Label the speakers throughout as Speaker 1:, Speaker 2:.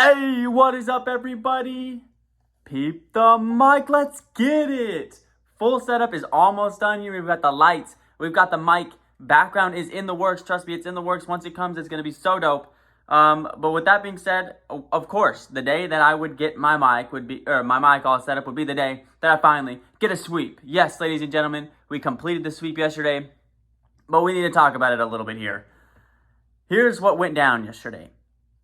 Speaker 1: Hey, what is up, everybody? Peep the mic, let's get it. Full setup is almost done here. We've got the lights, we've got the mic, background is in the works. Trust me, it's in the works. Once it comes, it's going to be so dope. But with that being said, of course, the day that I would get my mic my mic all set up would be the day that I finally get a sweep. Yes, ladies and gentlemen, we completed the sweep yesterday, but we need to talk about it a little bit here. Here's what went down yesterday.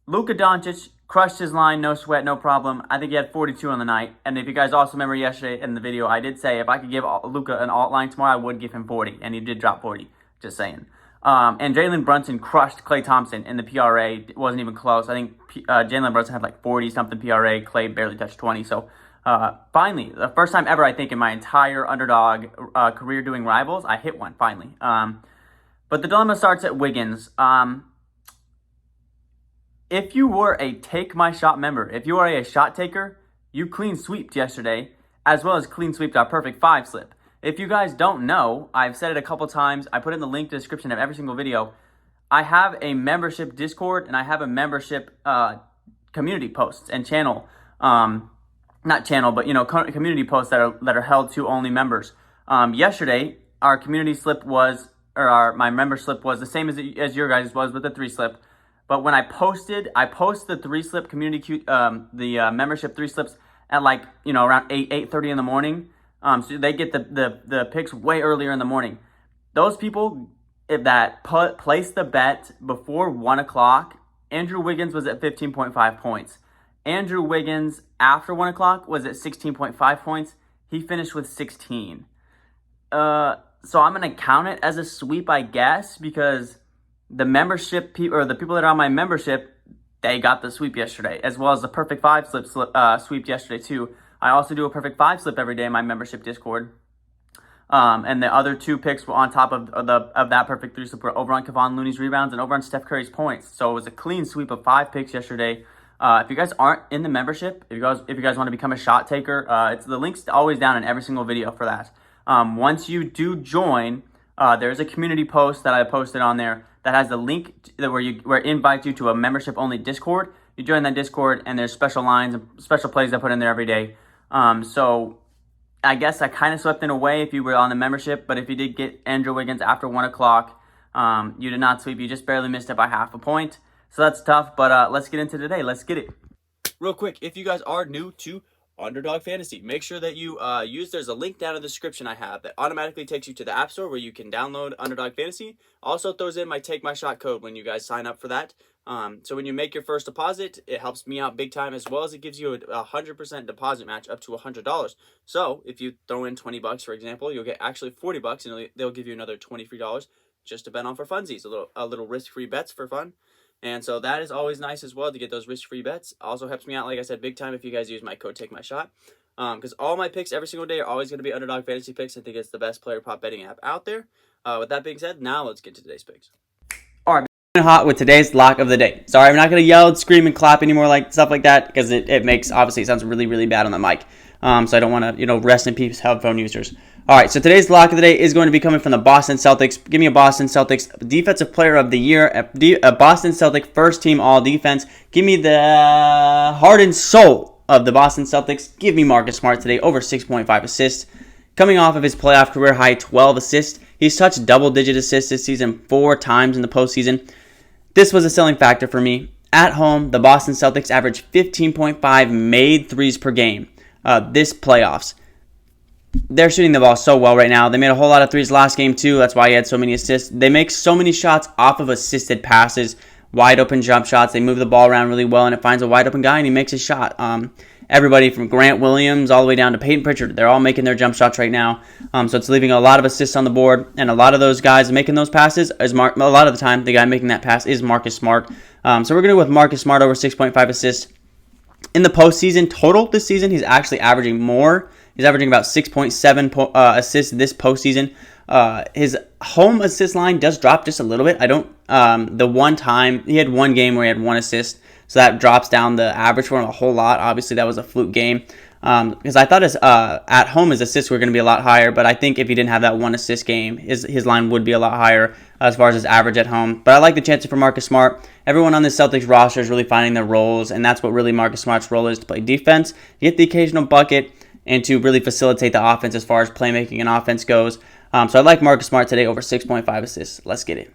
Speaker 1: Luka Doncic crushed his line, no sweat, no problem. I think he had 42 on the night. And if you guys also remember yesterday in the video, I did say if I could give Luka an alt line tomorrow, I would give him 40. And he did drop 40, just saying. And Jalen Brunson crushed Klay Thompson in the PRA. It wasn't even close. I think Jalen Brunson had like 40-something PRA. Klay barely touched 20. So finally, the first time ever, I think, in my entire underdog career doing rivals, I hit one, finally. But the dilemma starts at Wiggins. If you were a Take My Shot member, if you are a shot taker, you clean sweeped yesterday, as well as clean sweeped our perfect 5 slip. If you guys don't know, I've said it a couple times. I put it in the link description of every single video. I have a membership Discord and I have a membership community posts and channel. Not channel, but community posts that are held to only members. Yesterday, our community slip was, my member slip was the same as your guys' was with the 3 slip. But when I posted the 3 slip community, the membership 3 slips at around 8:30 in the morning. So they get the picks way earlier in the morning. Those people that placed the bet before 1 o'clock, Andrew Wiggins was at 15.5 points. Andrew Wiggins after 1 o'clock was at 16.5 points. He finished with 16. So I'm gonna count it as a sweep, I guess, because the membership or the people that are on my membership, they got the sweep yesterday, as well as the perfect 5 slip sweep yesterday too. I also do a perfect 5 slip every day in my membership Discord. And the other 2 picks were on top of that perfect 3 slip were over on Kevon Looney's rebounds and over on Steph Curry's points. So it was a clean sweep of 5 picks yesterday. If you guys aren't in the membership, if you guys want to become a shot taker, the link's always down in every single video for that. Once you do join, there's a community post that I posted on there that has the link where it invites you to a membership only Discord. You join that Discord and there's special lines and special plays I put in there every day. So I guess I kind of swept in a way if you were on the membership, but if you did get Andrew Wiggins after 1 o'clock, you did not sweep. You just barely missed it by half a point. So that's tough, but let's get into today. Let's get it. Real quick, if you guys are new to Underdog Fantasy, make sure that you there's a link down in the description I have that automatically takes you to the App Store where you can download Underdog Fantasy. Also throws in my Take My Shot code when you guys sign up for that. So when you make your first deposit, it helps me out big time, as well as it gives you a 100% deposit match up to $100. So if you throw in $20, for example, you'll get actually $40, and they'll give you another $20 free just to bet on for funsies, a little risk-free bets for fun. And so that is always nice as well to get those risk-free bets. Also helps me out, like I said, big time if you guys use my code TAKEMYSHOT. Because all my picks every single day are always going to be Underdog Fantasy picks. I think it's the best player prop betting app out there. With that being said, now let's get to today's picks. All right, hot with today's lock of the day. Sorry, I'm not going to yell, scream, and clap anymore stuff like that because it makes, obviously, it sounds really, really bad on the mic. So I don't want to, rest in peace, headphone users. All right, so today's lock of the day is going to be coming from the Boston Celtics. Give me a Boston Celtics Defensive Player of the Year, a Boston Celtic first team all defense. Give me the heart and soul of the Boston Celtics. Give me Marcus Smart today, over 6.5 assists. Coming off of his playoff career high 12 assists, he's touched double-digit assists this season 4 times in the postseason. This was a selling factor for me. At home, the Boston Celtics averaged 15.5 made threes per game this playoffs. They're shooting the ball so well right now. They made a whole lot of threes last game too. That's why he had so many assists. They make so many shots off of assisted passes, wide open jump shots. They move the ball around really well, and it finds a wide open guy, and he makes his shot. Everybody from Grant Williams all the way down to Peyton Pritchard, they're all making their jump shots right now. So it's leaving a lot of assists on the board, and a lot of those guys making those passes a lot of the time the guy making that pass is Marcus Smart. So we're going to go with Marcus Smart over 6.5 assists. In the postseason total this season, he's actually averaging more. He's averaging about 6.7 assists this postseason. His home assist line does drop just a little bit. The one time, he had one game where he had 1 assist, so that drops down the average for him a whole lot. Obviously, that was a fluke game. Because I thought his at home his assists were going to be a lot higher, but I think if he didn't have that 1 assist game, his line would be a lot higher as far as his average at home. But I like the chances for Marcus Smart. Everyone on this Celtics roster is really finding their roles, and that's what really Marcus Smart's role is, to play defense, get the occasional bucket, and to really facilitate the offense as far as playmaking and offense goes. So I like Marcus Smart today over 6.5 assists. Let's get it.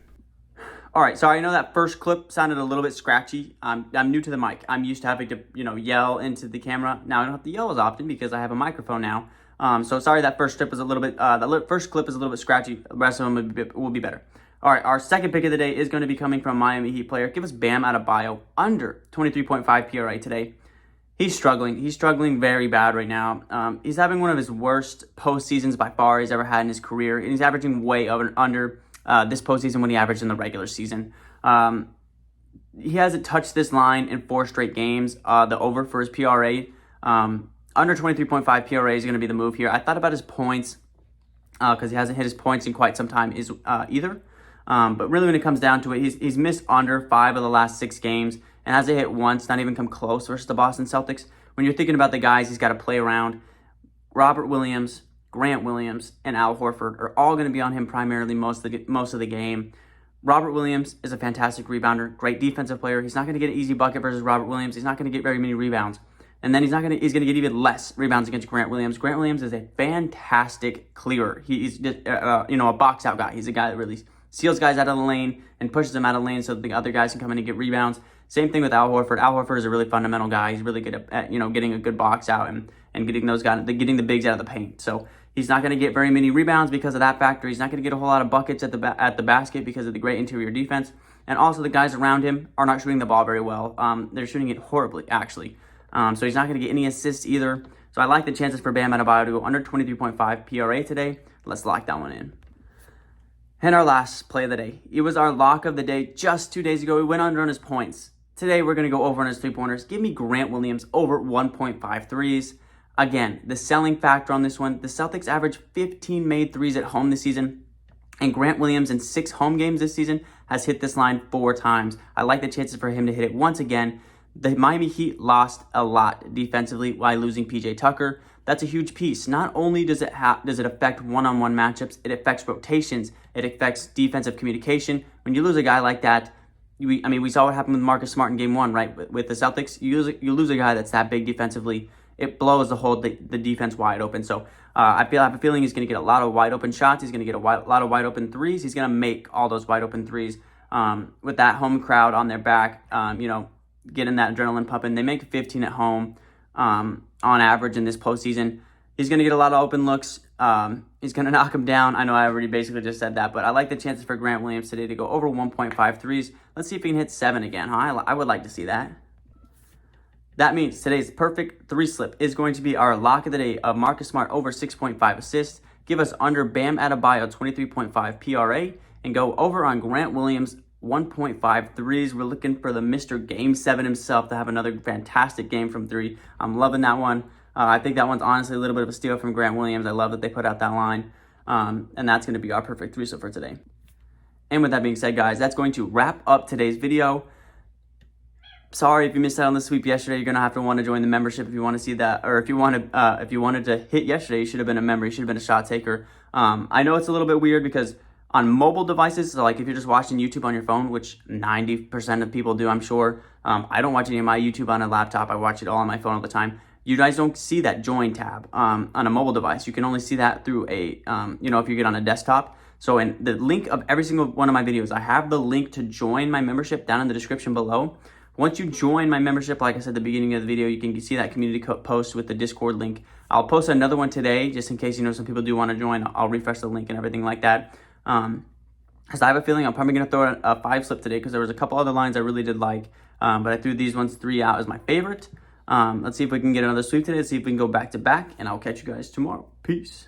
Speaker 1: All right, sorry, I know that first clip sounded a little bit scratchy. I'm new to the mic. I'm used to having to, yell into the camera. Now I don't have to yell as often because I have a microphone now. So sorry that first clip was a little bit. First clip is a little bit scratchy. The rest of them will be better. All right, our second pick of the day is going to be coming from Miami Heat player. Give us Bam Adebayo under 23.5 PRA today. He's struggling. He's struggling very bad right now. He's having one of his worst postseasons by far he's ever had in his career, and he's averaging way under this postseason when he averaged in the regular season. He hasn't touched this line in 4 straight games. The over for his PRA, under 23.5 PRA is going to be the move here. I thought about his points because he hasn't hit his points in quite some time either. But really when it comes down to it, he's missed under 5 of the last 6 games and hasn't hit once, not even come close versus the Boston Celtics. When you're thinking about the guys he's got to play around, Robert Williams, Grant Williams, and Al Horford are all going to be on him primarily most of the game. Robert Williams is a fantastic rebounder, great defensive player. He's not going to get an easy bucket versus Robert Williams. He's not going to get very many rebounds. And then he's going to get even less rebounds against Grant Williams. Grant Williams is a fantastic clearer. He's just, a box out guy. He's a guy that really seals guys out of the lane and pushes them out of the lane so that the other guys can come in and get rebounds. Same thing with Al Horford. Al Horford is a really fundamental guy. He's really good at getting a good box out and getting those guys, getting the bigs out of the paint. So he's not going to get very many rebounds because of that factor. He's not going to get a whole lot of buckets at the basket because of the great interior defense. And also the guys around him are not shooting the ball very well. They're shooting it horribly, actually. So he's not going to get any assists either. So I like the chances for Bam Adebayo to go under 23.5 PRA today. Let's lock that one in. And our last play of the day. It was our lock of the day just 2 days ago. We went under on his points. Today we're going to go over on his 3-pointers. Give me Grant Williams over 1.5 threes. Again, the selling factor on this one, the Celtics averaged 15 made threes at home this season, and Grant Williams in 6 home games this season has hit this line 4 times. I like the chances for him to hit it once again. The Miami Heat lost a lot defensively while losing PJ Tucker. That's a huge piece. Not only does it affect one-on-one matchups, it affects rotations, it affects defensive communication. When you lose a guy like that, we saw what happened with Marcus Smart in Game 1, right? With the Celtics, you lose a guy that's that big defensively. It blows the defense wide open. So I have a feeling he's going to get a lot of wide open shots. He's going to get a lot of wide open threes. He's going to make all those wide open threes with that home crowd on their back. Getting that adrenaline pumping. They make 15 at home on average in this postseason. He's going to get a lot of open looks. He's going to knock him down. I know I already basically just said that, but I like the chances for Grant Williams today to go over 1.5 threes. Let's see if he can hit 7 again. Huh? I would like to see that. That means today's perfect 3 slip is going to be our lock of the day of Marcus Smart over 6.5 assists. Give us under Bam Adebayo 23.5 PRA and go over on Grant Williams 1.5 threes. We're looking for the Mr. Game 7 himself to have another fantastic game from 3. I'm loving that one. I think that one's honestly a little bit of a steal from Grant Williams. I love that they put out that line. And that's going to be our perfect 3 slip for today. And with that being said, guys, that's going to wrap up today's video. Sorry if you missed out on the sweep yesterday. You're gonna have to want to join the membership if you want to see that, or if you wanted to hit yesterday, you should have been a member. You should have been a shot taker. I know it's a little bit weird because on mobile devices, so like if you're just watching YouTube on your phone, which 90% of people do, I'm sure. I don't watch any of my YouTube on a laptop. I watch it all on my phone all the time. You guys don't see that join tab on a mobile device. You can only see that through a, if you get on a desktop. So in the link of every single one of my videos, I have the link to join my membership down in the description below. Once you join my membership, like I said at the beginning of the video, you can see that community post with the Discord link. I'll post another one today, just in case, some people do want to join. I'll refresh the link and everything like that. Because I have a feeling I'm probably going to throw a 5 slip today because there was a couple other lines I really did like. But I threw these ones 3 out as my favorite. Let's see if we can get another sweep today. Let's see if we can go back to back. And I'll catch you guys tomorrow. Peace.